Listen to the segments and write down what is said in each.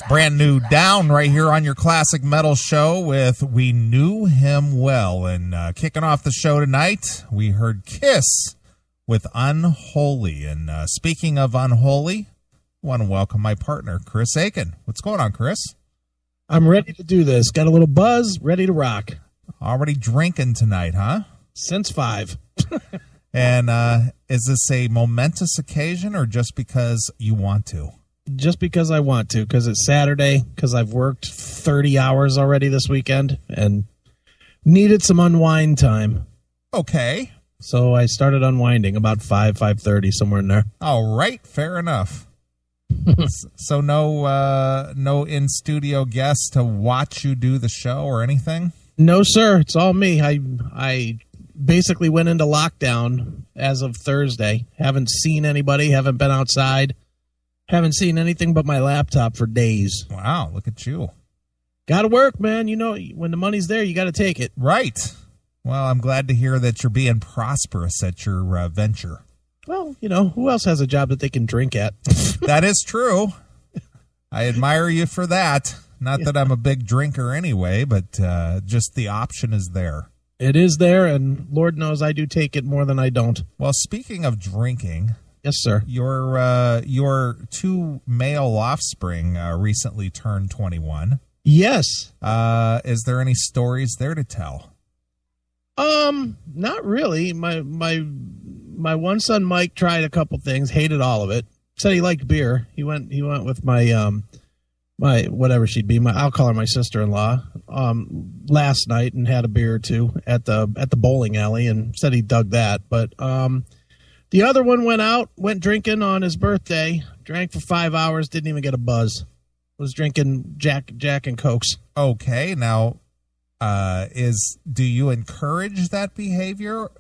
Brand new Down right here on your Classic Metal Show with We Knew Him Well. And kicking off the show tonight, we heard Kiss with Unholy. And speaking of unholy, I want to welcome my partner, Chris Aiken. What's going on, Chris? I'm ready to do this. Got a little buzz, ready to rock. Already drinking tonight, huh? Since 5. And is this a momentous occasion or just because you want to? Just because I want to, because it's Saturday, because I've worked 30 hours already this weekend and needed some unwind time. Okay. So I started unwinding about 5:30, somewhere in there. All right, fair enough. So no in-studio guests to watch you do the show or anything? No, sir. It's all me. I basically went into lockdown as of Thursday. Haven't seen anybody, haven't been outside. Haven't seen anything but my laptop for days. Wow, look at you. Got to work, man. You know, when the money's there, you got to take it. Right. Well, I'm glad to hear that you're being prosperous at your venture. Well, you know, who else has a job that they can drink at? That is true. I admire you for that. Not that I'm a big drinker anyway, but just the option is there. It is there, and Lord knows I do take it more than I don't. Well, speaking of drinking... Yes, sir. Your two male offspring recently turned 21. Yes. Is there any stories there to tell? Not really. My one son Mike tried a couple things, hated all of it. Said he liked beer. He went with my my whatever she'd be. I'll call her my sister-in-law. Last night and had a beer or two at the bowling alley and said he dug that, but the other one went drinking on his birthday, drank for 5 hours, didn't even get a buzz. Was drinking Jack and Cokes. Okay, now, do you encourage that behavior?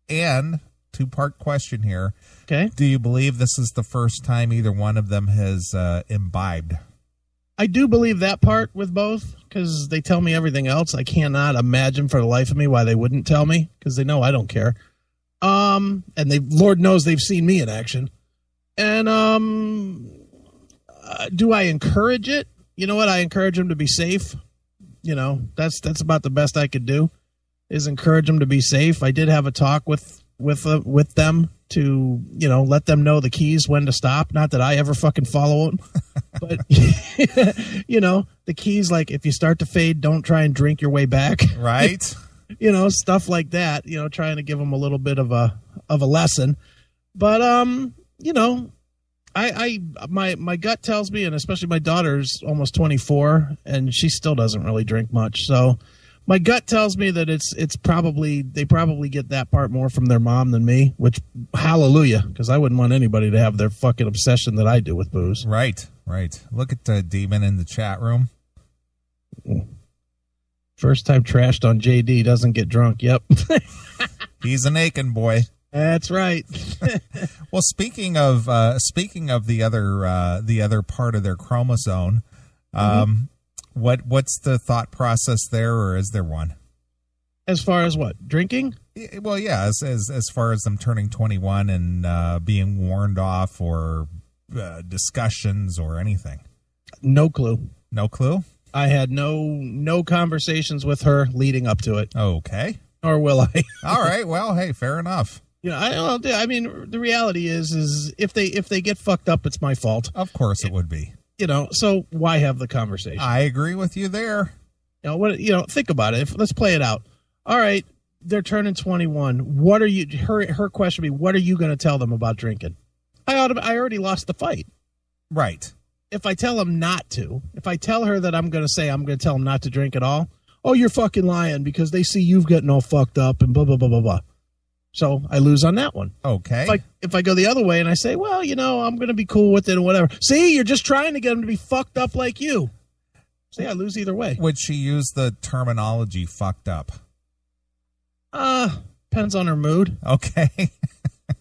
And, two-part question here. Okay. Do you believe this is the first time either one of them has imbibed? I do believe that part with both, because they tell me everything else. I cannot imagine for the life of me why they wouldn't tell me, because they know I don't care. And Lord knows they've seen me in action. And, do I encourage it? You know what? I encourage them to be safe. You know, that's about the best I could do, is encourage them to be safe. I did have a talk with them to, you know, let them know the keys when to stop. Not that I ever fucking follow them, but you know, the keys, like if you start to fade, don't try and drink your way back. Right. You know, stuff like that, you know, trying to give them a little bit of a lesson. But, you know, my gut tells me, and especially my daughter's almost 24 and she still doesn't really drink much. So my gut tells me that they probably get that part more from their mom than me, which hallelujah, because I wouldn't want anybody to have their fucking obsession that I do with booze. Right. Look at Demon in the chat room. The time trashed on JD, doesn't get drunk. Yep. He's an Aiken boy. That's right. Well, speaking of the other part of their chromosome, what's the thought process there, or is there one? As far as what? Drinking? Well, yeah, as far as them turning 21 and being warned off, or discussions or anything. No clue. No clue? I had no conversations with her leading up to it. Okay. Or will I? All right. Well, hey, fair enough. You know, I mean, the reality is if they get fucked up, it's my fault. Of course it would be. You know, so why have the conversation? I agree with you there. You know what? You know, think about it. Let's play it out. All right, they're turning 21. What are you? Her question would be, what are you going to tell them about drinking? I already lost the fight. Right. If I tell them not to, if I tell her that I'm going to tell them not to drink at all, oh, you're fucking lying because they see you've getting all fucked up and blah, blah, blah, blah, blah. So I lose on that one. Okay. If I go the other way and I say, well, you know, I'm going to be cool with it or whatever. See, you're just trying to get them to be fucked up like you. See, I lose either way. Would she use the terminology fucked up? Depends on her mood. Okay.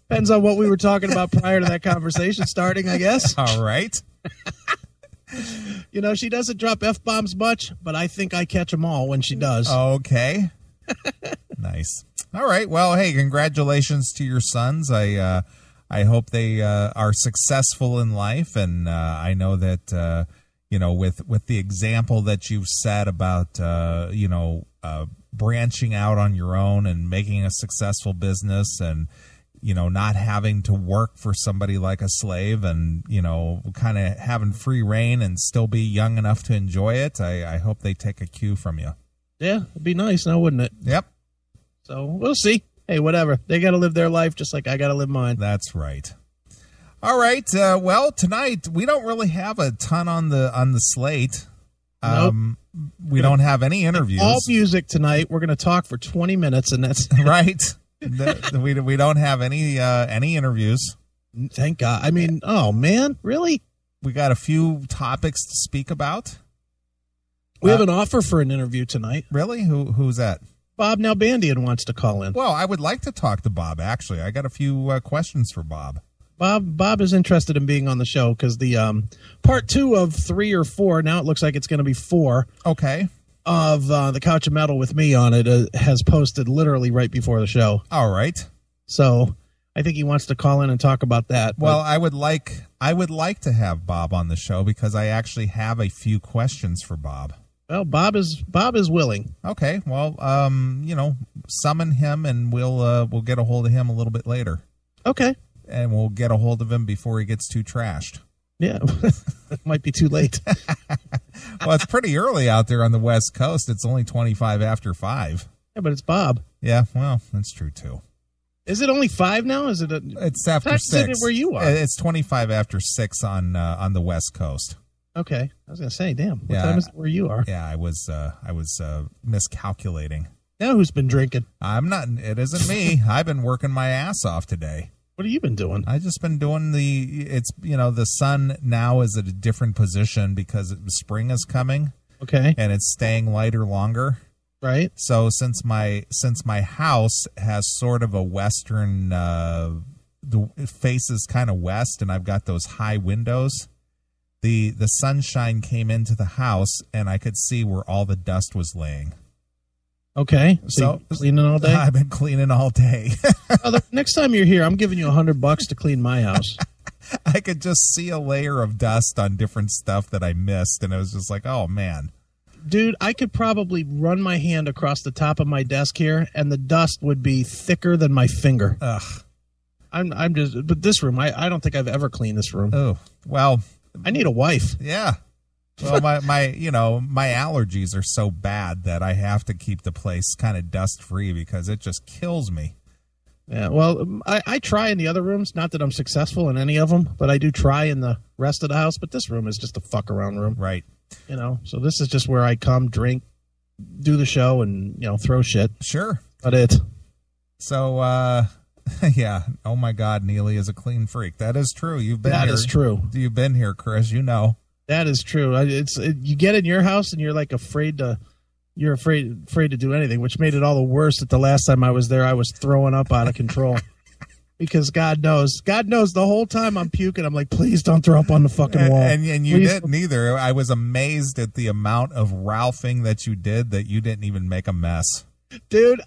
Depends on what we were talking about prior to that conversation starting, I guess. All right. You know, she doesn't drop F-bombs much, but I think I catch them all when she does. Okay. Nice. All right. Well, hey, congratulations to your sons. I hope they are successful in life, and I know that with the example that you've said about, branching out on your own and making a successful business and, not having to work for somebody like a slave and, kind of having free reign and still be young enough to enjoy it. I hope they take a cue from you. Yeah, it'd be nice now, wouldn't it? Yep. So we'll see. Hey, whatever. They got to live their life just like I got to live mine. That's right. All right. Well, tonight we don't really have a ton on the slate. Nope. We don't have any interviews. All music tonight. We're going to talk for 20 minutes, and that's right. We don't have any interviews. Thank God. I mean, oh man, really? We got a few topics to speak about. We have an offer for an interview tonight. Really? Who's that? Bob Nalbandian wants to call in. Well, I would like to talk to Bob, actually. I got a few questions for Bob. Bob is interested in being on the show because the part 2 of 3 or 4, now it looks like it's going to be 4. Okay. Of the Couch of Metal with me on it has posted literally right before the show. All right. So I think he wants to call in and talk about that. Well, I would like to have Bob on the show because I actually have a few questions for Bob. Well, Bob is willing. Okay. Well, summon him and we'll get a hold of him a little bit later. Okay. And we'll get a hold of him before he gets too trashed. Yeah. It might be too late. Well, it's pretty early out there on the West Coast. It's only 25 after 5. Yeah, but it's Bob. Yeah, well, that's true too. Is it only 5 now? Is it? It's after 6. Where you are? It's 25 after 6 on the West Coast. Okay, I was gonna say, damn. What time is it where you are? Yeah, I was miscalculating. Now who's been drinking? I'm not. It isn't me. I've been working my ass off today. What have you been doing? I just been doing the sun now is at a different position because spring is coming. Okay. And it's staying lighter longer. Right. So since my house has sort of a western, the faces kind of west, and I've got those high windows. The sunshine came into the house, and I could see where all the dust was laying. Okay, so cleaning all day? I've been cleaning all day. Next time you're here, I'm giving you $100 to clean my house. I could just see a layer of dust on different stuff that I missed, and it was just like, oh, man. Dude, I could probably run my hand across the top of my desk here, and the dust would be thicker than my finger. Ugh. But this room, I don't think I've ever cleaned this room. Oh, well. I need a wife. Yeah. Well, my allergies are so bad that I have to keep the place kind of dust free because it just kills me. Yeah, well, I try in the other rooms. Not that I'm successful in any of them, but I do try in the rest of the house. But this room is just a fuck around room, right? So this is just where I come, drink, do the show, and throw shit. Sure, but it. So, yeah. Oh my God, Neeley is a clean freak. That is true. You've been here. That is true. You've been here, Chris. You know. That is true. You get in your house and you're like afraid to do anything, which made it all the worse that the last time I was there, I was throwing up out of control. Because God knows the whole time I'm puking, I'm like, please don't throw up on the fucking wall. And you didn't either. I was amazed at the amount of Ralphing that you did that you didn't even make a mess. Dude,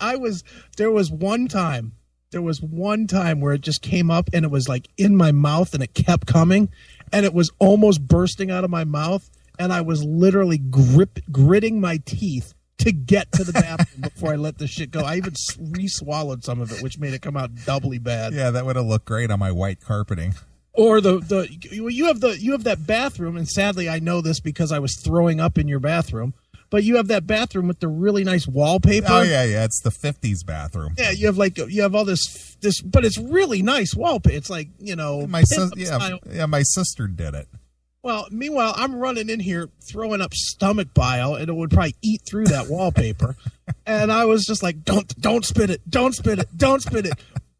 there was one time where it just came up and it was like in my mouth and it kept coming and it was almost bursting out of my mouth and I was literally gritting my teeth to get to the bathroom before I let this shit go. I even re-swallowed some of it, which made it come out doubly bad. Yeah, that would have looked great on my white carpeting. Or you have that bathroom, and sadly I know this because I was throwing up in your bathroom. But you have that bathroom with the really nice wallpaper. Oh yeah, it's the 50s bathroom. Yeah, you have all this, but it's really nice wallpaper. It's like my sister did it. Well, meanwhile, I'm running in here throwing up stomach bile, and it would probably eat through that wallpaper. And I was just like, don't spit it, don't spit it, don't spit it.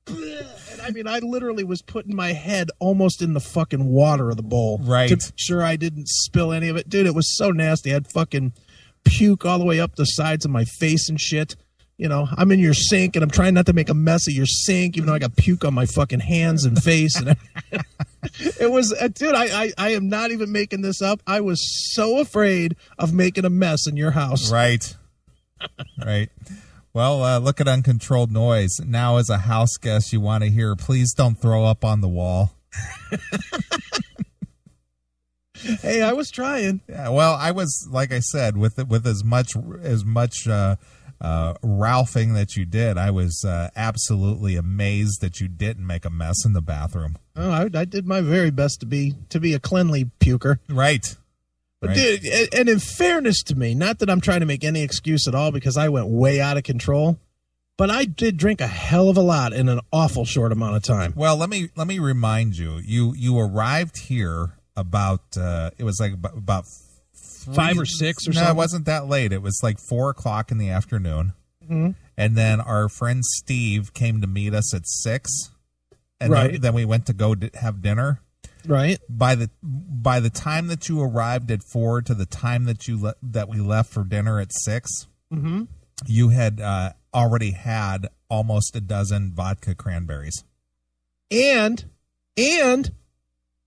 And I mean, I literally was putting my head almost in the fucking water of the bowl, right, to make sure I didn't spill any of it. Dude, it was so nasty. I had fucking puke all the way up the sides of my face and shit. I'm in your sink and I'm trying not to make a mess of your sink, even though I got puke on my fucking hands and face. And it was, dude, I am not even making this up. I was so afraid of making a mess in your house. Right. Right. Well, look at Uncontrolled Noise. Now, as a house guest, you want to hear, please don't throw up on the wall. Hey, I was trying. Yeah, well, I was, like I said, with as much Ralphing that you did, I was absolutely amazed that you didn't make a mess in the bathroom. Oh, I did my very best to be a cleanly puker. Right. But dude, and in fairness to me, not that I'm trying to make any excuse at all because I went way out of control, but I did drink a hell of a lot in an awful short amount of time. Well, let me remind you. You arrived here about it was like about 5 or 6 or something. No, it wasn't that late. It was like 4:00 in the afternoon. Mm-hmm. And then our friend Steve came to meet us at 6. And right. then we went to go have dinner. Right. By the time that you arrived at 4 to the time that we left for dinner at 6, mm-hmm. you had already had almost a dozen vodka cranberries. And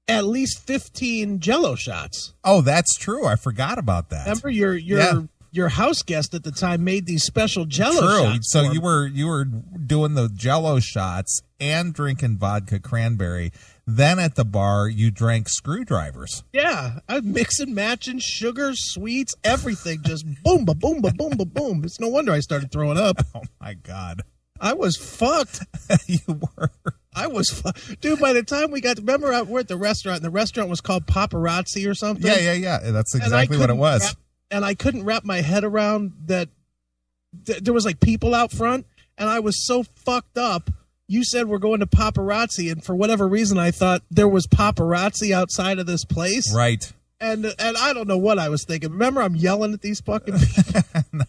at least 15 Jell-O shots. Oh, that's true. I forgot about that. Remember your house guest at the time made these special Jell-O shots. So you were doing the Jell-O shots and drinking vodka cranberry. Then at the bar, you drank screwdrivers. Yeah, I'm mixing, matching, sugar, sweets, everything. Just boom, ba boom, ba boom, ba boom. It's no wonder I started throwing up. Oh my God, I was fucked. You were. I was dude. By the time we got, remember, we're at the restaurant, and the restaurant was called Paparazzi or something. Yeah. That's exactly what it was. And I couldn't wrap my head around that. There was like people out front, and I was so fucked up. You said we're going to Paparazzi, and for whatever reason, I thought there was paparazzi outside of this place. Right. And I don't know what I was thinking. Remember, I'm yelling at these fucking people.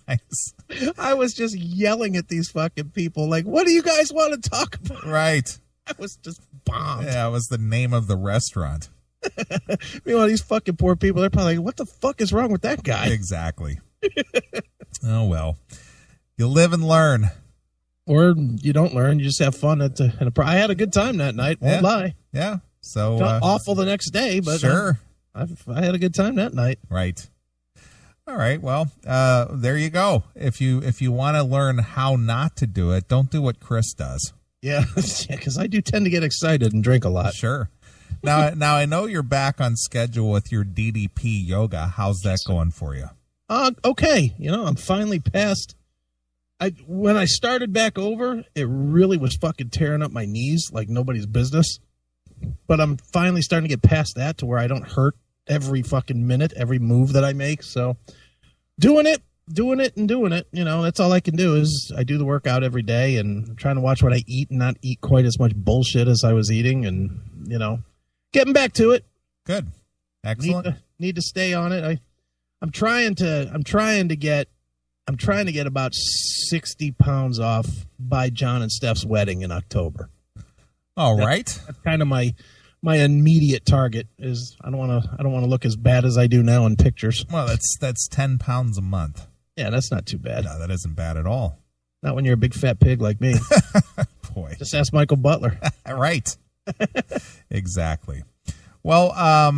Nice. I was just yelling at these fucking people, like, "What do you guys want to talk about?" Right. I was just bombed. Yeah, it was the name of the restaurant. Meanwhile, these fucking poor people, they're probably like, "What the fuck is wrong with that guy?" Exactly. Oh, well. You live and learn. Or you don't learn. You just have fun. I had a good time that night. Won't lie. Yeah. So felt awful the next day, but sure. I had a good time that night. Right. All right. Well, there you go. If you want to learn how not to do it, don't do what Chris does. Yeah, because I do tend to get excited and drink a lot. Sure. Now I know you're back on schedule with your DDP yoga. How's that going for you? Okay. I'm finally past. When I started back over, it really was fucking tearing up my knees like nobody's business. But I'm finally starting to get past that to where I don't hurt every fucking minute, every move that I make. So doing it. That's all I can do is I do the workout every day and I'm trying to watch what I eat and not eat quite as much bullshit as I was eating and, getting back to it. Good. Excellent. Need to stay on it. I'm trying to get about 60 pounds off by John and Steph's wedding in October. All right. That's kind of my immediate target is I don't want to look as bad as I do now in pictures. Well, that's 10 pounds a month. Yeah, that's not too bad. No, that isn't bad at all. Not when you're a big fat pig like me. Boy. Just ask Michael Butler. Right. Exactly. Well, I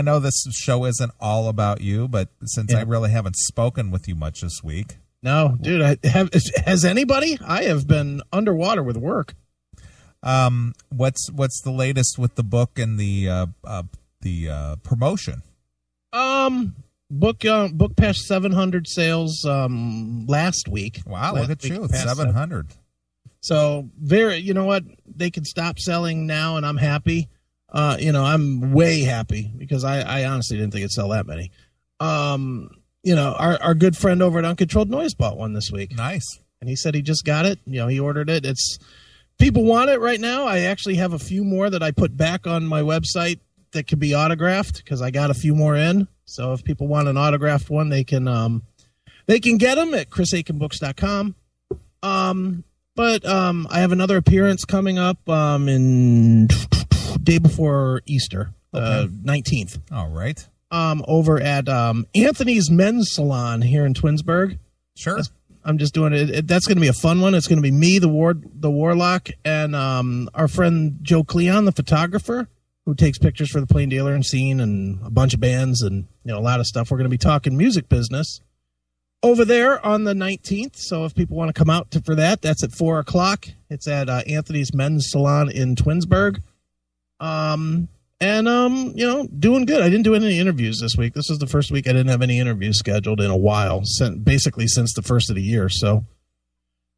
know this show isn't all about you, but since I really haven't spoken with you much this week. No, dude, has anybody? I have been underwater with work. What's the latest with the book and the promotion? Book passed 700 sales last week. Wow, look at you, 700. So you know what? They can stop selling now, and I'm happy. I'm way happy because I honestly didn't think it'd sell that many. Our good friend over at Uncontrolled Noise bought one this week. Nice. And he said he just got it. He ordered it. People want it right now. I actually have a few more that I put back on my website that could be autographed because I got a few more in. So if people want an autographed one, they can get them at chrisaikenbooks.com. But I have another appearance coming up in day before Easter, 19th. All right. Over at Anthony's Men's Salon here in Twinsburg. Sure. I'm just doing it. That's going to be a fun one. It's going to be me, the Warlock, and our friend Joe Cleon, the photographer, who takes pictures for the Plain Dealer and Scene and a bunch of bands and a lot of stuff. We're going to be talking music business over there on the 19th. So if people want to come out for that, that's at 4:00. It's at Anthony's Men's Salon in Twinsburg. And And, doing good. I didn't do any interviews this week. This is the first week I didn't have any interviews scheduled in a while, basically since the first of the year. So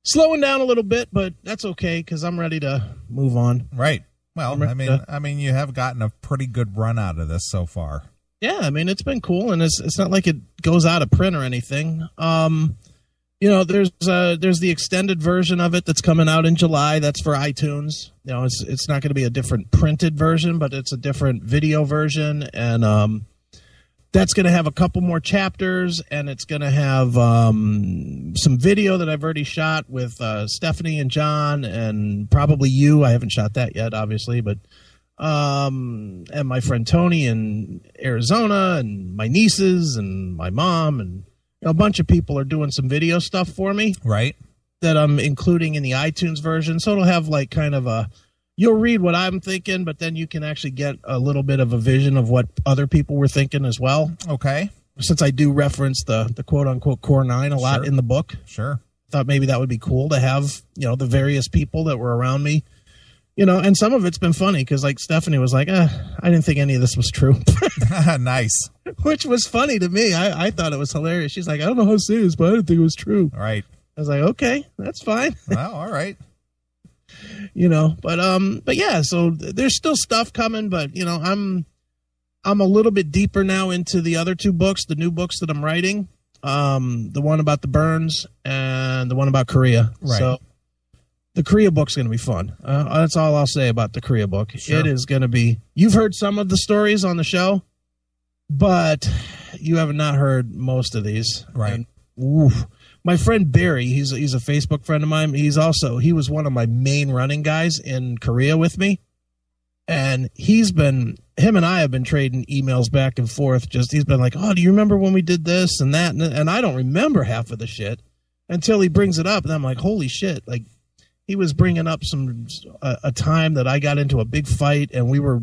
slowing down a little bit, but that's okay because I'm ready to move on. Right. Well, I mean, you have gotten a pretty good run out of this so far. Yeah, I mean, it's been cool, and it's not like it goes out of print or anything. There's the extended version of it that's coming out in July. That's for iTunes. It's not going to be a different printed version, but it's a different video version, and that's going to have a couple more chapters, and it's going to have some video that I've already shot with Stephanie and John, and probably you. I haven't shot that yet, obviously, but and my friend Tony in Arizona, and my nieces, and my mom, and a bunch of people are doing some video stuff for me. Right. That I'm including in the iTunes version. So it'll have like kind of you'll read what I'm thinking, but then you can actually get a little bit of a vision of what other people were thinking as well. Okay. Since I do reference the quote unquote Core 9 a lot in the book. Sure. Thought maybe that would be cool to have, the various people that were around me. And some of it's been funny because, like, Stephanie was like, I didn't think any of this was true. Nice. Which was funny to me. I thought it was hilarious. She's like, I don't know how to say this, but I didn't think it was true. Right. I was like, okay, that's fine. Well, all right. But yeah, so there's still stuff coming, but, I'm a little bit deeper now into the other two books, the new books that I'm writing, the one about the burns and the one about Korea. Right. So the Korea book's going to be fun. That's all I'll say about the Korea book. Sure. It is going to be, you've heard some of the stories on the show, but you have not heard most of these. Right. And, my friend Barry, he's a Facebook friend of mine. He was one of my main running guys in Korea with me. And him and I have been trading emails back and forth. He's been like, oh, do you remember when we did this and that? And I don't remember half of the shit until he brings it up. And I'm like, holy shit. Like, he was bringing up a time that I got into a big fight and we were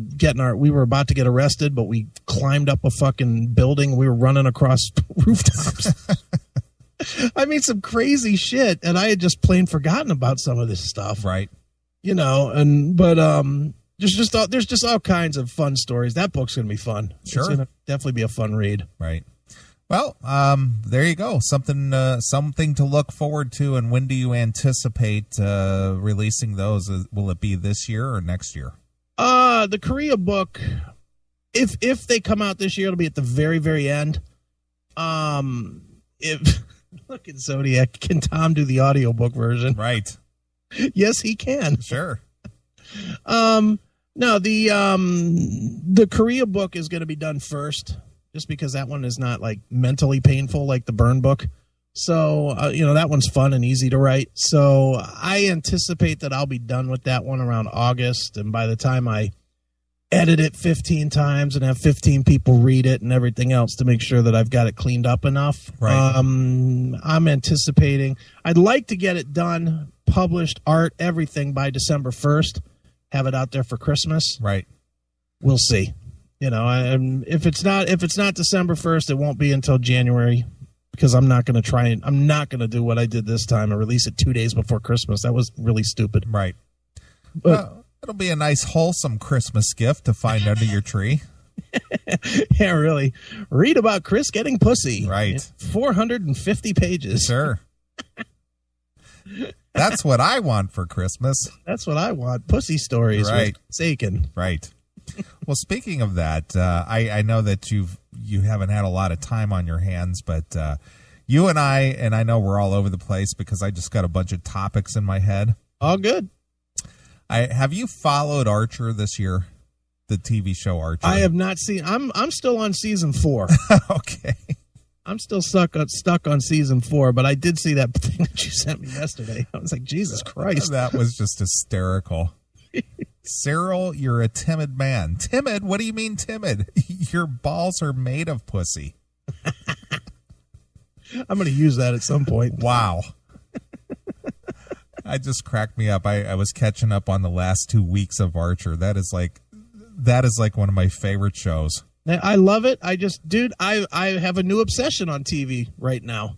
about to get arrested, but we climbed up a fucking building. We were running across rooftops. I mean, some crazy shit. And I had just plain forgotten about some of this stuff. Right. There's just all kinds of fun stories. That book's going to be fun. Sure. It's going to definitely be a fun read. Right. Well, there you go. Something to look forward to. And when do you anticipate releasing those? Will it be this year or next year? The Korea book, if they come out this year, it'll be at the very, very end. Look at Zodiac. Can Tom do the audiobook version? Right. Yes, he can. Sure. No, the Korea book is going to be done first. Just because that one is not like mentally painful like the burn book. So, that one's fun and easy to write. So I anticipate that I'll be done with that one around August. And by the time I edit it 15 times and have 15 people read it and everything else to make sure that I've got it cleaned up enough. Right. I'm anticipating I'd like to get it done, published, art, everything by December 1st. Have it out there for Christmas. Right. We'll see. If it's not December 1st, it won't be until January because I'm not going to do what I did this time and release it 2 days before Christmas. That was really stupid. Right. But, well, it'll be a nice, wholesome Christmas gift to find under your tree. Yeah, really. Read about Chris getting pussy. Right. It's 450 pages. Sure. That's what I want for Christmas. That's what I want. Pussy stories. Right. With Sakin. Right. Well, speaking of that, I know that you haven't had a lot of time on your hands, but you and I know we're all over the place because I just got a bunch of topics in my head. All good. Have you followed Archer this year? The TV show Archer? I have not seen. I'm still on season 4. Okay. I'm still stuck on season 4, but I did see that thing that you sent me yesterday. I was like, Jesus Christ. That was just hysterical. Cyril, you're a timid man. Timid? What do you mean timid? Your balls are made of pussy. I'm going to use that at some point. Wow. I just cracked me up. I was catching up on the last 2 weeks of Archer. That is like one of my favorite shows. I love it. I have a new obsession on TV right now.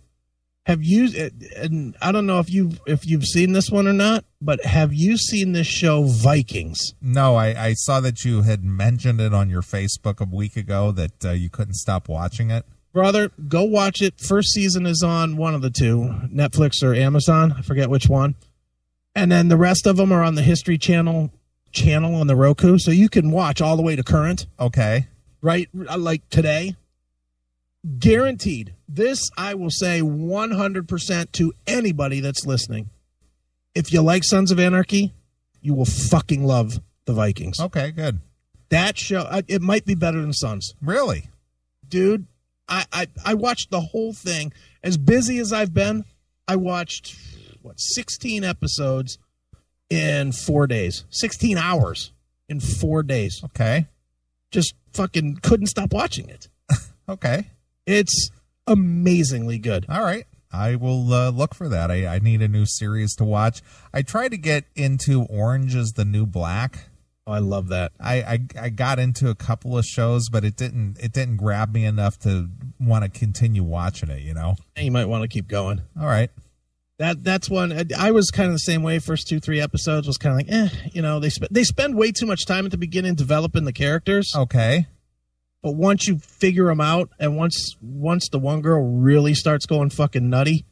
Have you? And I don't know if you've seen this one or not, but have you seen this show Vikings? No, I saw that you had mentioned it on your Facebook a week ago that you couldn't stop watching it. Brother, go watch it. First season is on one of the two, Netflix or Amazon. I forget which one. And then the rest of them are on the History Channel on the Roku, so you can watch all the way to current. Okay. Right? Like today. Guaranteed. This, I will say 100% to anybody that's listening. If you like Sons of Anarchy, you will fucking love the Vikings. Okay, good. That show, it might be better than Sons. Really? Dude, I watched the whole thing. As busy as I've been, I watched, 16 episodes in 4 days. 16 hours in 4 days. Okay. Just fucking couldn't stop watching it. Okay. It's amazingly good. All right. I will look for that. I need a new series to watch. I tried to get into Orange is the New Black. Oh, I love that. I got into a couple of shows, but it didn't grab me enough to want to continue watching it, you know? And you might want to keep going. All right. That's one. I was kind of the same way. First 2-3 episodes was kind of like, you know, they spend way too much time at the beginning developing the characters. Okay. But once you figure them out, and once the one girl really starts going fucking nutty,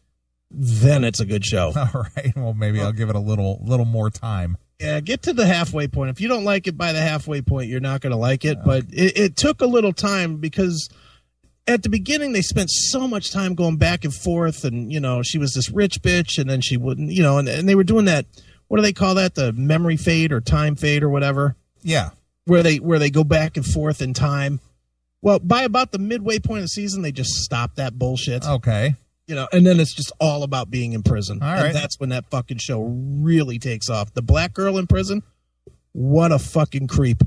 then it's a good show. All right. Well, maybe I'll give it a little more time. Yeah, get to the halfway point. If you don't like it by the halfway point, you're not going to like it. But it took a little time because at the beginning they spent so much time going back and forth, and you know she was this rich bitch, and then she wouldn't, you know, and they were doing that. What do they call that? The memory fade or time fade or whatever. Yeah, where they go back and forth in time. Well, by about the midway point of the season, they just stopped that bullshit. Okay. You know, and then it's just all about being in prison. All right. And that's when that fucking show really takes off. The black girl in prison, what a fucking creep.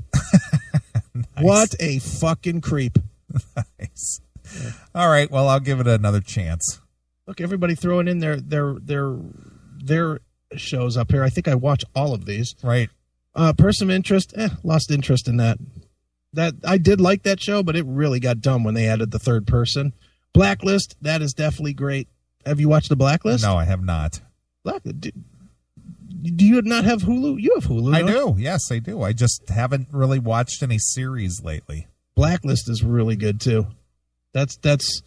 Nice. What a fucking creep. Nice. Yeah. All right, well, I'll give it another chance. Look, everybody throwing in their shows up here. I think I watch all of these. Right. Person of interest, lost interest in that. That I did like that show, but it really got dumb when they added the third person. Blacklist, that is definitely great. Have you watched the Blacklist? No, I have not. Do you not have Hulu? You have Hulu. I do. Yes, I do. I just haven't really watched any series lately. Blacklist is really good too. It's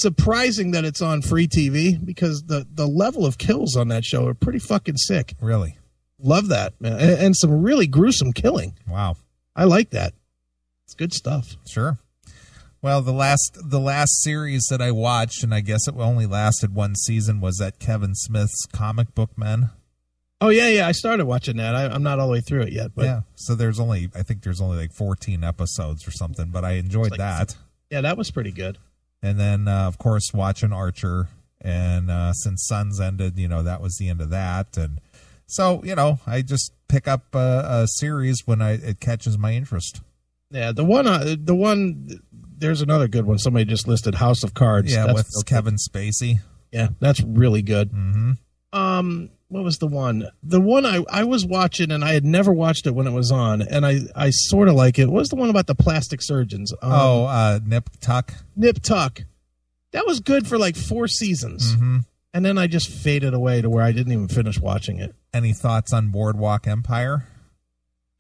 surprising that it's on free TV because the level of kills on that show are pretty fucking sick. Really? Love that, man. And some really gruesome killing. Wow. I like that. It's good stuff. Sure. Well, the last series that I watched, and I guess it only lasted one season, was that Kevin Smith's Comic Book Men. Oh yeah. I started watching that. I'm not all the way through it yet, but yeah. So I think there's only like 14 episodes or something, but I enjoyed that. Yeah, that was pretty good. And then, of course, watching Archer, and since Sons ended, you know, that was the end of that, and so you know, I just pick up a series when it catches my interest. Yeah, the one. There's another good one. Somebody just listed House of Cards. Yeah, with Kevin Spacey. Yeah, that's really good. Mm-hmm. What was the one? The one I was watching, and I had never watched it when it was on, and I sort of like it. What was the one about the plastic surgeons? Nip Tuck. Nip Tuck. That was good for like 4 seasons. Mm-hmm. And then I just faded away to where I didn't even finish watching it. Any thoughts on Boardwalk Empire?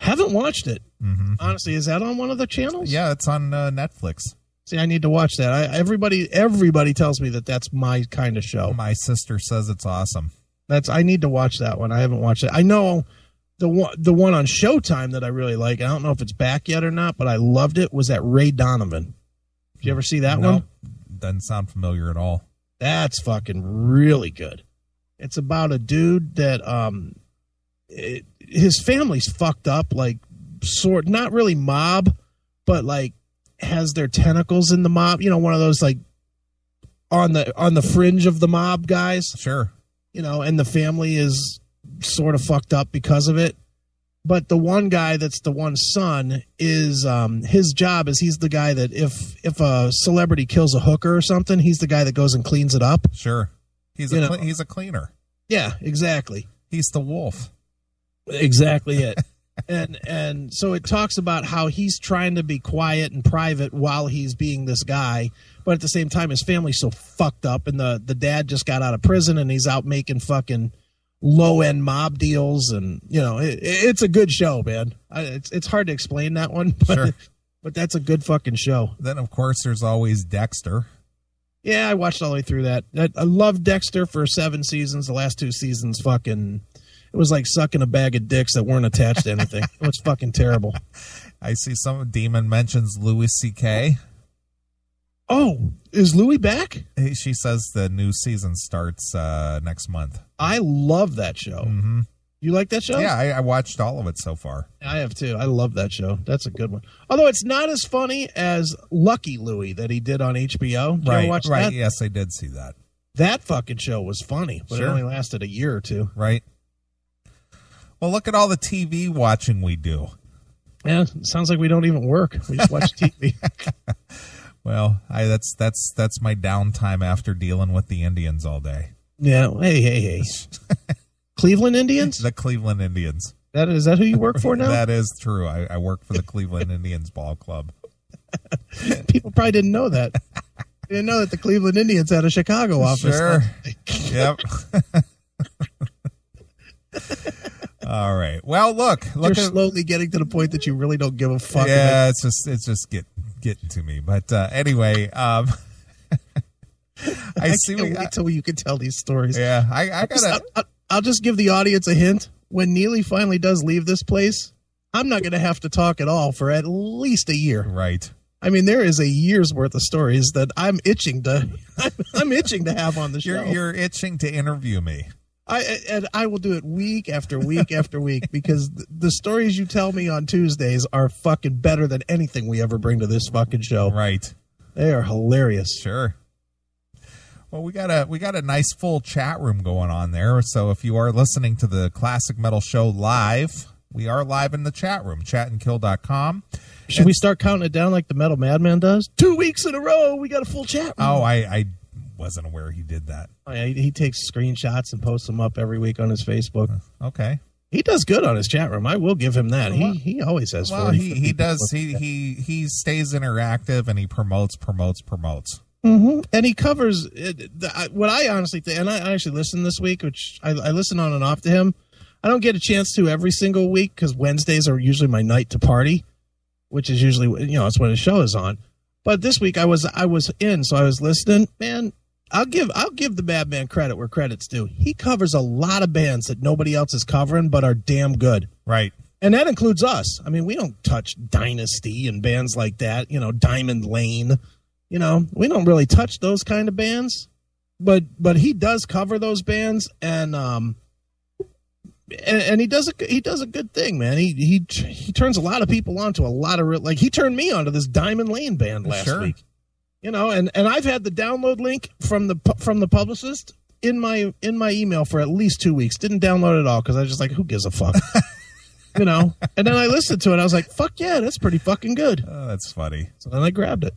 Haven't watched it. Mm-hmm. Honestly, is that on one of the channels? Yeah, it's on Netflix. See, I need to watch that. Everybody tells me that that's my kind of show. My sister says it's awesome. I need to watch that one. I haven't watched it. I know the one on Showtime that I really like. I don't know if it's back yet or not, but I loved it. Was that Ray Donovan? Did you ever see that one? Doesn't sound familiar at all. That's fucking really good. It's about a dude that his family's fucked up, like not really mob, but like has their tentacles in the mob. You know, one of those like on the fringe of the mob guys. Sure. You know, and the family is sort of fucked up because of it. But the one guy that's the one son is his job is he's the guy that if a celebrity kills a hooker or something, he's the guy that goes and cleans it up. Sure. He's a cleaner. Yeah, exactly. He's the wolf. Exactly it. And so it talks about how he's trying to be quiet and private while he's being this guy, but at the same time his family's so fucked up, and the dad just got out of prison and he's out making fucking low-end mob deals, and it's a good show, man. It's hard to explain that one, but Sure. But that's a good fucking show. Then, of course, there's always Dexter. Yeah, I watched all the way through that. I loved Dexter for 7 seasons. The last 2 seasons, it was like sucking a bag of dicks that weren't attached to anything. It was fucking terrible. I see some Demon mentions Louis C.K. Oh, is Louis back? She says the new season starts next month. I love that show. Mm-hmm. You like that show? Yeah, I watched all of it so far. I have too. I love that show. That's a good one. Although it's not as funny as Lucky Louie that he did on HBO. Did you ever watch that? Yes, I did see that. That fucking show was funny, but Sure. It only lasted a year or two. Right. Well, look at all the TV watching we do. Yeah, it sounds like we don't even work. We just watch TV. Well, that's my downtime after dealing with the Indians all day. Yeah. Hey. Cleveland Indians? The Cleveland Indians. Is that who you work for now? That is true. I work for the Cleveland Indians ball club. People probably didn't know that. They didn't know that the Cleveland Indians had a Chicago office. Sure. Yep. All right. Well, look. You're slowly getting to the point that you really don't give a fuck. Yeah, it's just getting to me. But anyway, I see. Can't wait till you can tell these stories. Yeah, I gotta. I'll just give the audience a hint. When Neeley finally does leave this place, I'm not going to have to talk at all for at least a year. Right. I mean, there is a year's worth of stories that I'm itching to have on the show. You're itching to interview me. I will do it week after week after week, because the stories you tell me on Tuesdays are fucking better than anything we ever bring to this fucking show. Right. They are hilarious. Sure. Well, we got a nice full chat room going on there. So if you are listening to the Classic Metal Show live, we are live in the chat room, chatandkill.com. Should we start counting it down like the Metal Madman does? 2 weeks in a row, we got a full chat room. Oh, I wasn't aware he did that. Oh, yeah, he takes screenshots and posts them up every week on his Facebook. Okay. He does good on his chat room. I will give him that. He always has. Well, he does. He stays interactive and he promotes. Mm-hmm. And he covers what I honestly think. And I actually listened this week, which I listen on and off to him. I don't get a chance to every single week because Wednesdays are usually my night to party, which is usually it's when his show is on. But this week I was in, so I was listening. Man, I'll give the Madman credit where credit's due. He covers a lot of bands that nobody else is covering, but are damn good. Right. And that includes us. I mean, we don't touch Dynasty and bands like that. Diamond Lane. We don't really touch those kind of bands. But he does cover those bands, and he does a good thing, man. He turns a lot of people onto a lot of he turned me onto this Diamond Lane band last week. And I've had the download link from the publicist in my email for at least 2 weeks. Didn't download it all because I was just like, who gives a fuck? And then I listened to it. I was like, fuck yeah, that's pretty fucking good. Oh, that's funny. So then I grabbed it.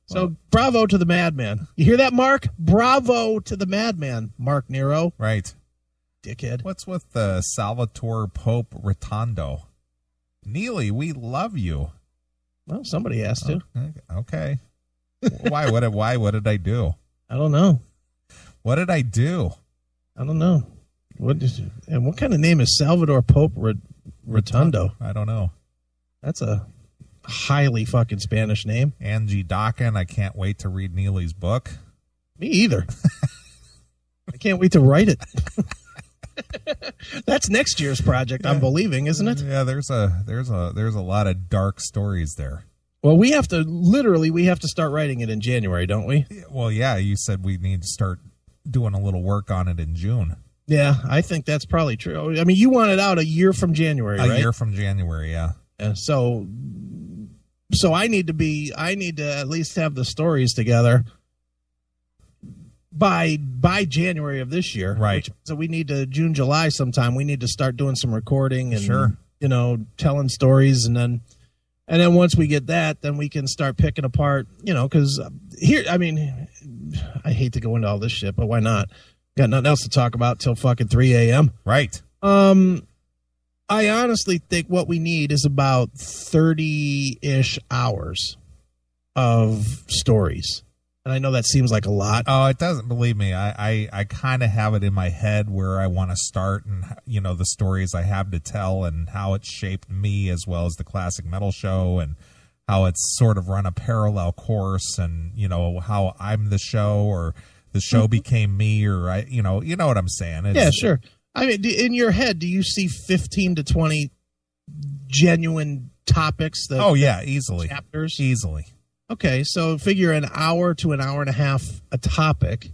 So bravo to the Madman. You hear that, Mark? Bravo to the Madman, Mark Nero. Right. Dickhead. What's with the Salvatore Pope Rotondo? Neeley, we love you. Well, somebody has to. Okay. Why? What did I do? I don't know. What did I do? I don't know. What kind of name is Salvatore Pope Rotondo? I don't know. That's a highly fucking Spanish name. Angie Dockin, I can't wait to read Neeley's book. Me either. I can't wait to write it. That's next year's project, I'm believing, isn't it? Yeah, there's a lot of dark stories there. Well, we have to start writing it in January, don't we? Well, yeah, you said we need to start doing a little work on it in June. Yeah, I think that's probably true. I mean, you want it out a year from January, right? A year from January, yeah. So I need to at least have the stories together by January of this year. Right. So we need to June, July sometime. We need to start doing some recording and sure. Telling stories, and then once we get that, then we can start picking apart, because here, I mean, I hate to go into all this shit, but why not? Got nothing else to talk about till fucking 3 a.m. Right. I honestly think what we need is about 30-ish hours of stories. And I know that seems like a lot. Oh, it doesn't. Believe me, I kind of have it in my head where I want to start and, the stories I have to tell and how it shaped me as well as the Classic Metal Show and how it's sort of run a parallel course and, how I'm the show or the show became me or, you know what I'm saying. Yeah, sure. I mean, in your head, do you see 15 to 20 genuine topics? Oh, yeah, easily. Chapters? Easily. Okay, so figure an hour to an hour and a half a topic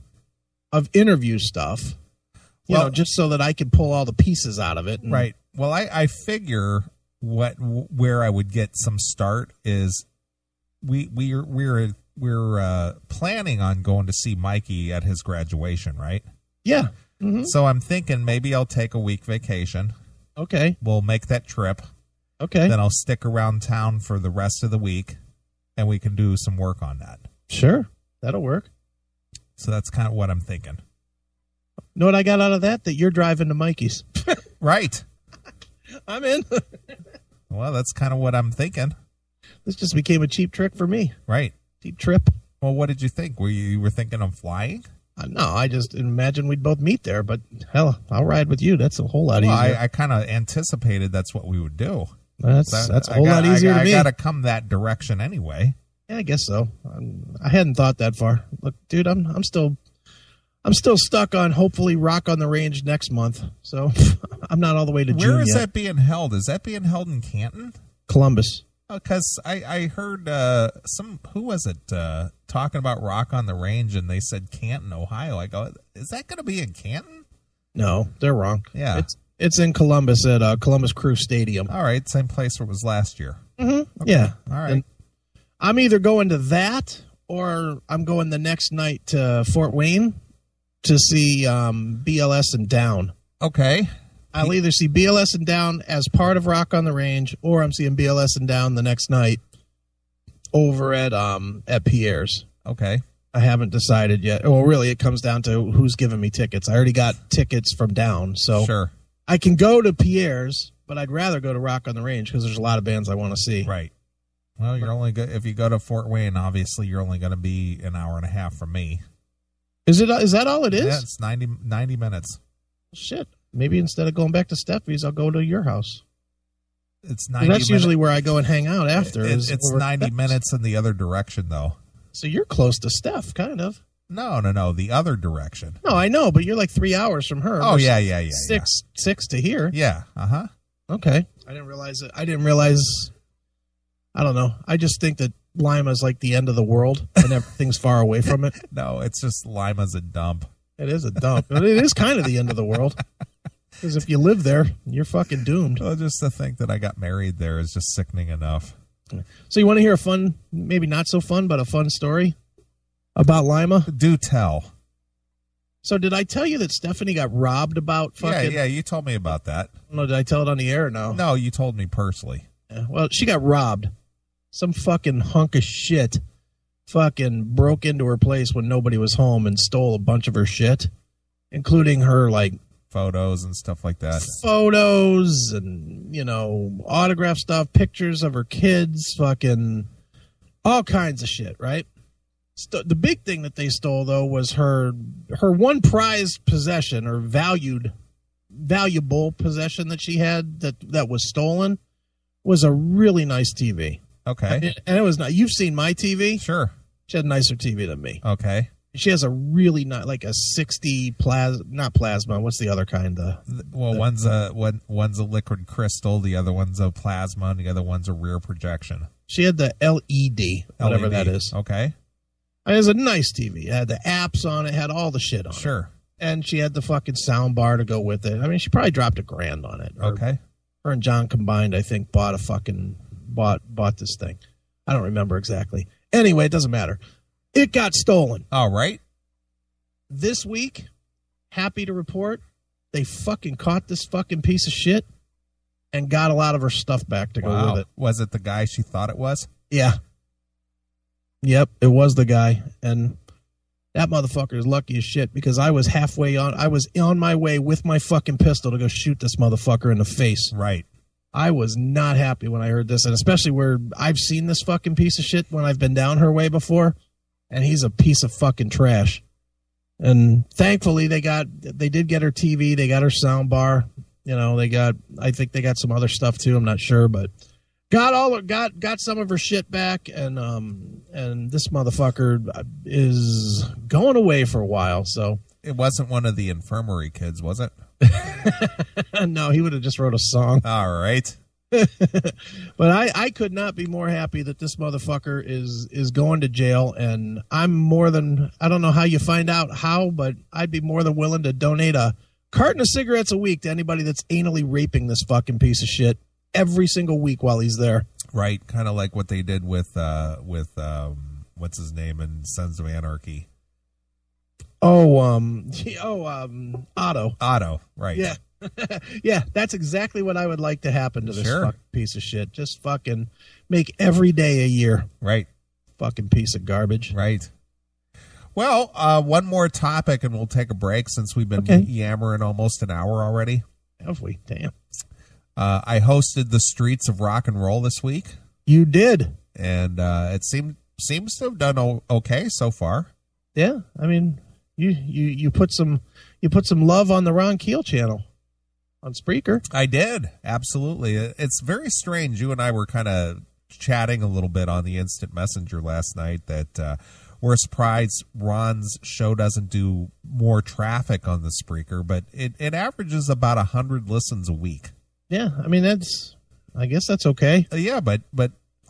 of interview stuff, just so that I can pull all the pieces out of it. Right. Well, I figure where I would get some start is we're planning on going to see Mikey at his graduation, right? Yeah. Mm-hmm. So I'm thinking maybe I'll take a week vacation. Okay. We'll make that trip. Okay. Then I'll stick around town for the rest of the week. And we can do some work on that. Sure. That'll work. So that's kind of what I'm thinking. Know what I got out of that? That you're driving to Mikey's. Right. I'm in. Well, that's kind of what I'm thinking. This just became a cheap trick for me. Right. Cheap trip. Well, what did you think? You were thinking of flying? No, I just imagined we'd both meet there. But, hell, I'll ride with you. That's a whole lot easier. I kind of anticipated that's what we would do. That's a whole lot easier to me. I got to come that direction anyway. Yeah, I guess so. I hadn't thought that far. Look, dude, I'm still stuck on hopefully Rock on the Range next month. So I'm not all the way to June yet. Where is that being held? Is that being held in Canton? Columbus. Because I heard who was it talking about Rock on the Range, and they said Canton, Ohio. I go, is that going to be in Canton? No, they're wrong. Yeah. It's in Columbus at Columbus Crew Stadium. All right, same place where it was last year. Mm-hmm. Okay. Yeah. All right. And I'm either going to that or I'm going the next night to Fort Wayne to see BLS and Down. Okay. I'll either see BLS and Down as part of Rock on the Range, or I'm seeing BLS and Down the next night over at Pierre's. Okay. I haven't decided yet. Well, really, it comes down to who's giving me tickets. I already got tickets from Down, so sure. I can go to Pierre's, but I'd rather go to Rock on the Range because there's a lot of bands I want to see. Right. Well, you're only if you go to Fort Wayne, obviously you're only going to be an hour and a half from me. Is that all it is? Yeah, it's 90 minutes. Shit. Maybe instead of going back to Steffi's, I'll go to your house. It's 90 That's usually where I go and hang out after. It's 90 minutes in the other direction, though. So you're close to Steph, kind of. No, the other direction. No, I know, but you're like 3 hours from her. Oh, yeah. Six to here. Yeah, uh-huh. Okay. I didn't realize it. I don't know. I just think that Lima's like the end of the world and everything's far away from it. No, it's just Lima's a dump. It is a dump. But it is kind of the end of the world. Because if you live there, you're fucking doomed. Well, just to think that I got married there is just sickening enough. So you want to hear a fun, maybe not so fun, but a fun story about Lima? Do tell. So did I tell you that Stephanie got robbed about fucking... Yeah, you told me about that. No, did I tell it on the air or no? No, you told me personally. Yeah, well, she got robbed. Some fucking hunk of shit fucking broke into her place when nobody was home and stole a bunch of her shit, including her, like... photos and stuff like that. Photos and, autograph stuff, pictures of her kids, fucking all kinds of shit, right? The big thing that they stole, though, was her one prized possession or valuable possession that she had that was stolen was a really nice TV. Okay. And it was not. You've seen my TV? Sure. She had a nicer TV than me. Okay. She has a really nice, like a 60 not plasma. What's the other kind? One's a liquid crystal, the other one's a plasma, and the other one's a rear projection. She had the LED, whatever that is. Okay. It was a nice TV. It had the apps on it, had all the shit on it. Sure. And she had the fucking sound bar to go with it. I mean, she probably dropped $1,000 on it. Okay. Her and John combined, I think, bought this thing. I don't remember exactly. Anyway, it doesn't matter. It got stolen. All right. This week, happy to report, they fucking caught this fucking piece of shit and got a lot of her stuff back to go with it. Was it the guy she thought it was? Yeah. Yep, it was the guy. And That motherfucker is lucky as shit because I was on my way with my fucking pistol to go shoot this motherfucker in the face. Right. I was not happy when I heard this, and especially where I've seen this fucking piece of shit when I've been down her way before, and he's a piece of fucking trash. And thankfully they did get her TV, they got her sound bar, I think they got some other stuff too, I'm not sure, but got some of her shit back, and this motherfucker is going away for a while. So it wasn't one of the infirmary kids, was it? No, he would have just wrote a song. All right. But I could not be more happy that this motherfucker is going to jail, and I don't know how you find out how, but I'd be more than willing to donate a carton of cigarettes a week to anybody that's anally raping this fucking piece of shit every single week while he's there. Right, kind of like what they did with what's his name in Sons of Anarchy. Otto. Otto, right. Yeah. Yeah, that's exactly what I would like to happen to this fucking piece of shit. Just fucking make every day a year. Right. Fucking piece of garbage. Right. Well, one more topic and we'll take a break since we've been yammering almost an hour already. Have we? Damn. I hosted the Streets of Rock and Roll this week. You did. And it seems to have done okay so far. Yeah. I mean, you put some love on the Ron Keel channel on Spreaker. I did. Absolutely. It's very strange. You and I were kind of chatting a little bit on the Instant Messenger last night that we're surprised Ron's show doesn't do more traffic on the Spreaker, but it averages about 100 listens a week. Yeah, I mean, I guess that's okay. Yeah, but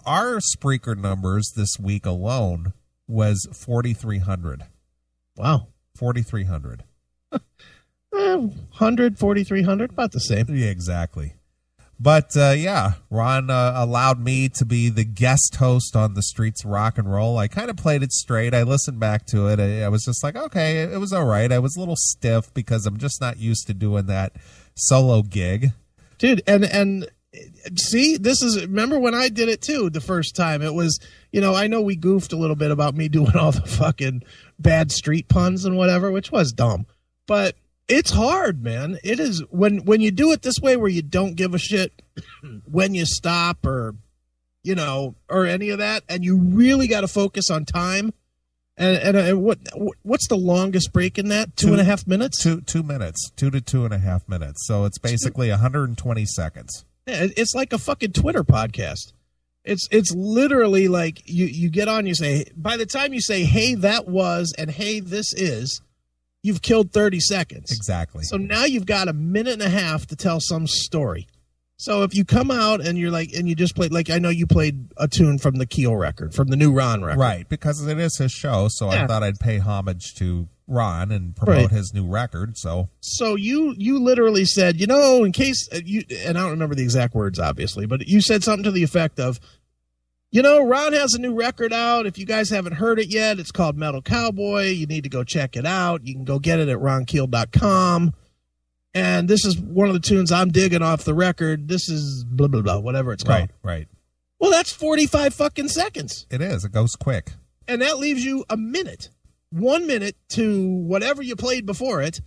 our Spreaker numbers this week alone was 4,300. Wow. 4,300. 100, 4,300, about the same. Yeah, exactly. But, Ron allowed me to be the guest host on the Streets of Rock and Roll. I kind of played it straight. I listened back to it. I was just like, okay, it was all right. I was a little stiff because I'm just not used to doing that solo gig. Dude, and see, remember when I did it too the first time? It was, I know we goofed a little bit about me doing all the fucking bad street puns and whatever, which was dumb. But it's hard, man. It is when you do it this way where you don't give a shit when you stop or any of that, and you really got to focus on time. And what's the longest break in that? 2.5 minutes? 2 minutes. 2 to 2.5 minutes. So it's basically 120 seconds. Yeah, it's like a fucking Twitter podcast. It's literally like you get on, you say, by the time you say, hey, that was, and hey, this is, you've killed 30 seconds. Exactly. So now you've got 1.5 minutes to tell some story. So if you come out and you're like, and you just played, like, I know you played a tune from the Keel record, from the new Ron record. Right, because it is his show, so I thought I'd pay homage to Ron and promote his new record. So you literally said, in case, and I don't remember the exact words, obviously, but you said something to the effect of, Ron has a new record out. If you guys haven't heard it yet, it's called Metal Cowboy. You need to go check it out. You can go get it at ronkeel.com. And this is one of the tunes I'm digging off the record. This is blah, blah, blah, whatever it's called. Right. Well, that's 45 fucking seconds. It is. It goes quick. And that leaves you 1 minute. 1 minute to whatever you played before it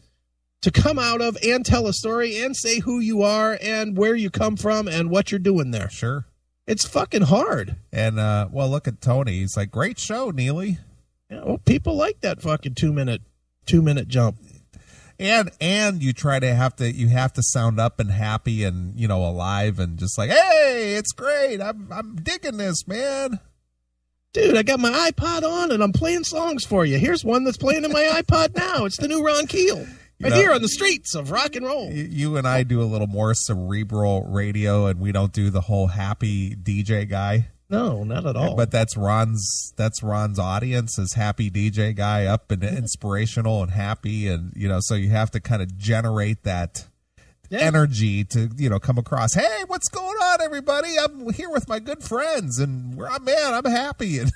to come out of and tell a story and say who you are and where you come from and what you're doing there. Sure. It's fucking hard. And, look at Tony. He's like, great show, Neeley. Yeah, well, people like that fucking 2 minute jump. And you have to sound up and happy and, alive and just like, hey, it's great. I'm digging this, man. Dude, I got my iPod on and I'm playing songs for you. Here's one that's playing in my iPod now. It's the new Ron Keel. Right here on the Streets of Rock and Roll. You and I do a little more cerebral radio, and we don't do the whole happy DJ guy. No, not at all. But that's Ron's audience, is happy DJ guy, up and inspirational and happy, and so you have to kind of generate that energy to come across. Hey, what's going on, everybody? I'm here with my good friends, and I'm happy. And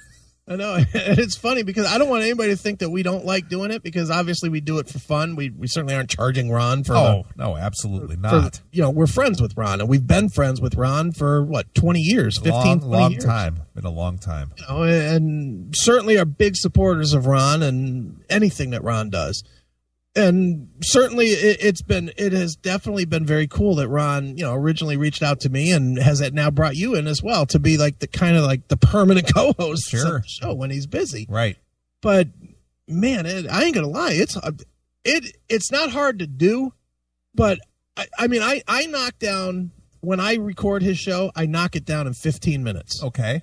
I know. It's funny because I don't want anybody to think that we don't like doing it, because obviously we do it for fun. We certainly aren't charging Ron for no, absolutely not. We're friends with Ron, and we've been friends with Ron for, 20 years, 15, 20 long years. time. Been a long time. And certainly are big supporters of Ron and anything that Ron does. And certainly it has definitely been very cool that Ron, originally reached out to me and has now brought you in as well to be like the kind of like the permanent co-host of the show when he's busy. Right. But man, I ain't gonna lie, it's not hard to do, but I knock down, when I record his show, I knock it down in 15 minutes. Okay.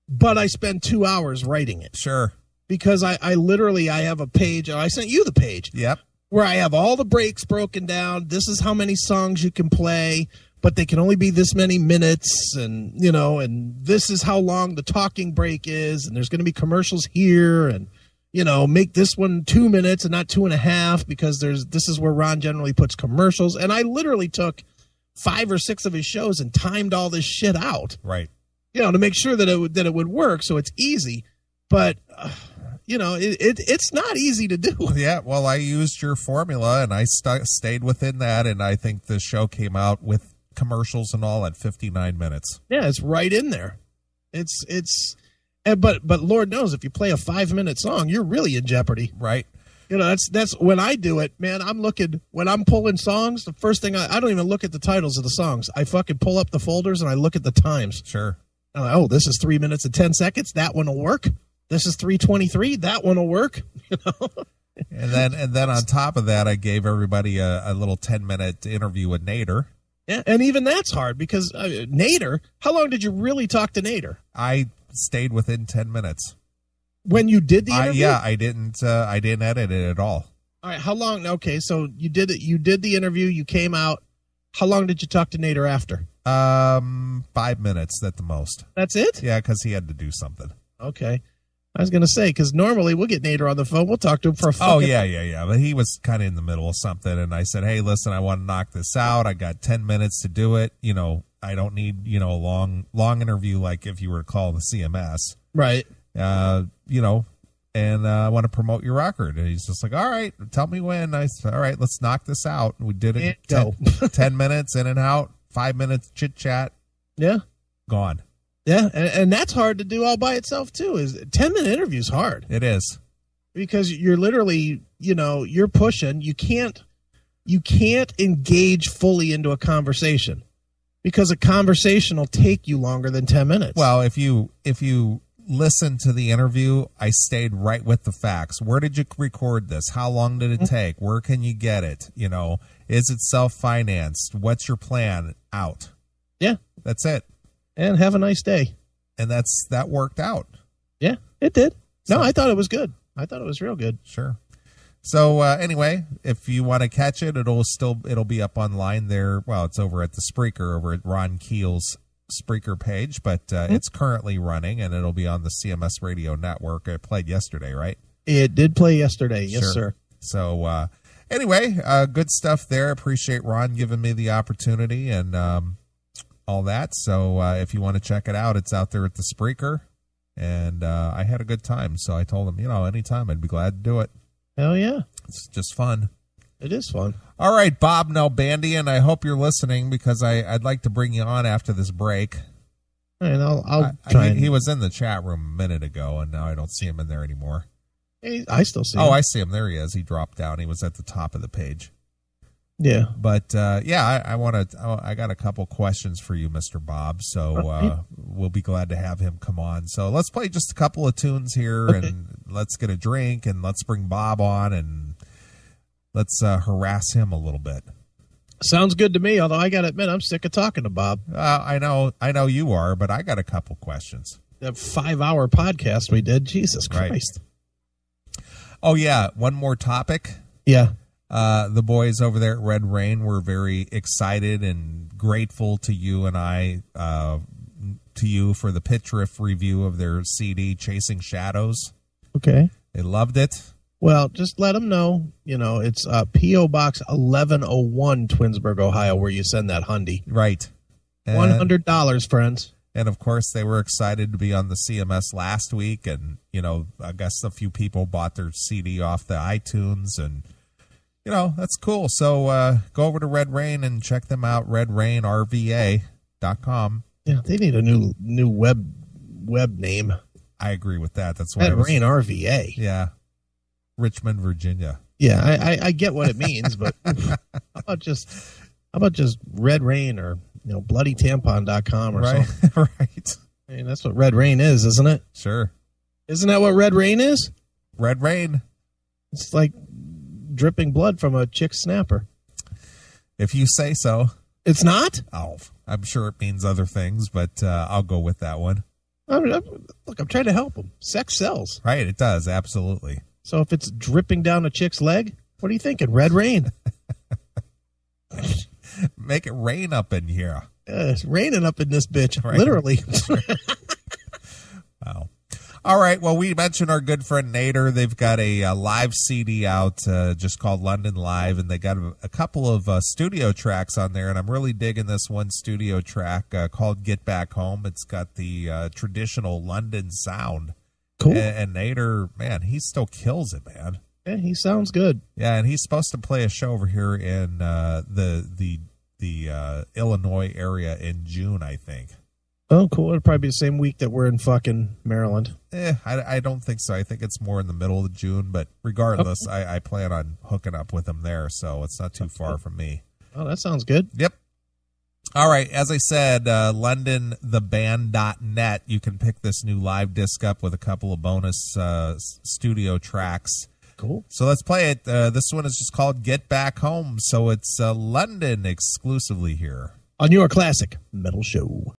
But I spend 2 hours writing it. Sure. Because I literally have a page, I sent you the page. Yep. Where I have all the breaks broken down. This is how many songs you can play, but they can only be this many minutes, and and this is how long the talking break is, and there's going to be commercials here, and make this one 2 minutes and not 2.5, because this is where Ron generally puts commercials. And I literally took 5 or 6 of his shows and timed all this shit out, right? To make sure that it would work, so it's easy, but. It's not easy to do. Yeah, well, I used your formula, and I stayed within that, and I think the show came out with commercials and all at 59 minutes. Yeah, it's right in there. But Lord knows, if you play a 5-minute song, you're really in jeopardy. Right. That's when I do it, man. When I'm pulling songs, the first thing I don't even look at the titles of the songs. I fucking pull up the folders and I look at the times. Sure. I'm like, this is 3 minutes and 10 seconds. That one will work. This is 3:23. That one will work. And then on top of that, I gave everybody a little 10-minute interview with Nader. Yeah, and even that's hard, because Nader. How long did you really talk to Nader? I stayed within 10 minutes. When you did the interview? I didn't edit it at all. All right, how long? Okay, so you did it. You did the interview. You came out. How long did you talk to Nader after? 5 minutes at the most. That's it? Yeah, because he had to do something. Okay. I was going to say, because normally we'll get Nader on the phone. We'll talk to him for a fucking... Oh, yeah. But he was kind of in the middle of something, and I said, hey, listen, I want to knock this out. I got 10 minutes to do it. I don't need, a long interview like if you were to call the CMS. Right. And I want to promote your record. And he's just like, all right, tell me when. I said, all right, let's knock this out. And we did it 10 minutes in and out, 5 minutes chit-chat. Yeah. Gone. Yeah, and that's hard to do all by itself too. 10-minute interview is hard. It is, because you're literally, you're pushing. You can't engage fully into a conversation, because a conversation will take you longer than 10 minutes. Well, if you listen to the interview, I stayed right with the facts. Where did you record this? How long did it take? Where can you get it? Is it self-financed? What's your plan? Out. Yeah, that's it. And have a nice day. And that worked out. Yeah, it did. No, I thought it was good. I thought it was real good. Sure. So anyway, if you want to catch it, it'll be up online there. Well, it's over at the Spreaker, over at Ron Keel's Spreaker page, but it's currently running, and it'll be on the CMS Radio Network. It played yesterday, right? It did play yesterday. Yes, sure. Sir. So anyway, good stuff there. Appreciate Ron giving me the opportunity and all that. So if you want to check it out, it's out there at the Spreaker, and I had a good time. So I told him, anytime I'd be glad to do it. Hell yeah. It's just fun. It is fun. All right, Bob Nelbandian, I hope you're listening, because I'd like to bring you on after this break. And I'll try. He was in the chat room a minute ago, and now I don't see him in there anymore. I still see him. Oh, I see him. There he is. He dropped down. He was at the top of the page. Yeah. But, I got a couple questions for you, Mr. Bob, so we'll be glad to have him come on. So let's play just a couple of tunes here, and let's get a drink, and let's bring Bob on, and let's harass him a little bit. Sounds good to me, although I got to admit, I'm sick of talking to Bob. I know you are, but I got a couple questions. That 5-hour podcast we did, Jesus Christ. Right. Oh, yeah, one more topic. Yeah. The boys over there at Red Rain were very excited and grateful to you and I, to you for the pitch riff review of their CD, Chasing Shadows. Okay. They loved it. Well, just let them know, it's P.O. Box 1101, Twinsburg, Ohio, where you send that Hyundai. Right. $100, friends. And, of course, they were excited to be on the CMS last week. And, I guess a few people bought their CD off the iTunes. And, that's cool. So go over to Red Rain and check them out, redrainrva.com. Yeah, they need a new web name. I agree with that. That's why Red Rain RVA. Yeah. Richmond, Virginia. Yeah, I get what it means, but how about just Red Rain or bloodytampon.com or something? Right. I mean, that's what Red Rain is, isn't it? Sure. Isn't that what Red Rain is? Red Rain. It's like dripping blood from a chick's snapper. If you say so. It's not? Oh, I'm sure it means other things, but I'll go with that one. Look, I'm trying to help them. Sex sells. Right, it does, absolutely. So if it's dripping down a chick's leg, what are you thinking? Red Rain. Make it rain up in here. It's raining up in this bitch, right. Literally. Wow. All right, well, we mentioned our good friend Nader. They've got a live CD out just called London Live, and they got a couple of studio tracks on there, and I'm really digging this one studio track called Get Back Home. It's got the traditional London sound. Cool. And Nader, man, he still kills it, man. Yeah, he sounds good. Yeah, and he's supposed to play a show over here in the Illinois area in June, I think. Oh, cool. It'll probably be the same week that we're in fucking Maryland. I don't think so. I think it's more in the middle of June, but regardless, okay. I plan on hooking up with him there, so it's not too far from me. Oh, that sounds good. Yep. All right, as I said, LondonTheBand.net, you can pick this new live disc up with a couple of bonus studio tracks. Cool. So let's play it. This one is just called Get Back Home, so it's London exclusively here. On your classic metal show.